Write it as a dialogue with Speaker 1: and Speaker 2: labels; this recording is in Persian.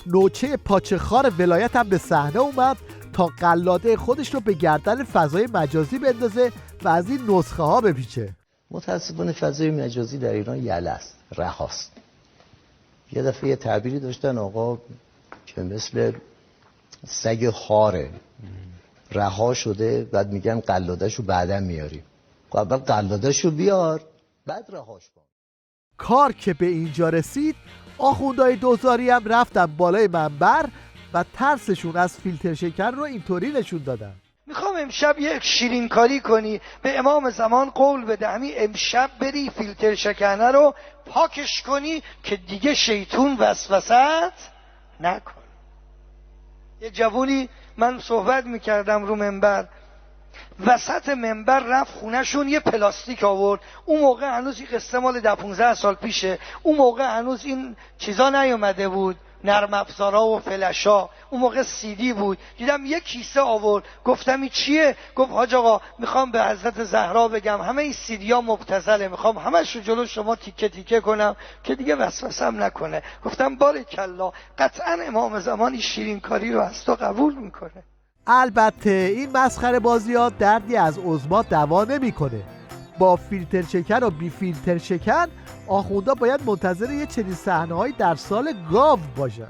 Speaker 1: نوچه پاچه‌خوار ولایت هم به صحنه اومد تا قلاده خودش رو به گردن فضای مجازی بندازه و از این نسخه ها بپیچه.
Speaker 2: متاسفانه فضای مجازی در ایران یله است، رهاست. یه دفعه یه تعبیری داشتن آقا که مثل سگ خاره رها شده، بعد میگن قلاده‌شو بعداً میاریم. اول قلاده‌شو بیار بعد رهاش کن.
Speaker 1: کار که به اینجا رسید، آخوندهای دوزاری هم رفتن بالای منبر و ترسشون از فیلتر شکن رو اینطوری نشون دادن.
Speaker 3: میخوام امشب یک شیرین کاری کنی، به امام زمان قول بده همین امشب بری فیلتر شکنه رو پاکش کنی که دیگه شیطون وسوسه‌ت نکن. یه جوونی من صحبت میکردم رو منبر، وسط منبر رفت خونهشون یه پلاستیک آورد. اون موقع هنوز این قصه مال 10-15 سال پیشه، اون موقع هنوز این چیزا نیومده بود، نرم افزارا و فلشا، اون موقع CD بود. دیدم یه کیسه آورد، گفتم این چیه؟ گفت حاج آقا میخوام به حضرت زهرا بگم همه این CD ها مبتذله، میخوام همش رو جلو شما تیکه تیکه کنم که دیگه وسوسم نکنه. گفتم بارکالله، قطعا امام زمان این شیرین کاری رو از تو قبول میکنه.
Speaker 1: البته این مسخره بازی ها دردی از عظما دوا نمیکنه. با فیلتر شکن و بی فیلتر شکن آخوندا باید منتظر یه چنین صحنه‌هایی در سال گاو باشن.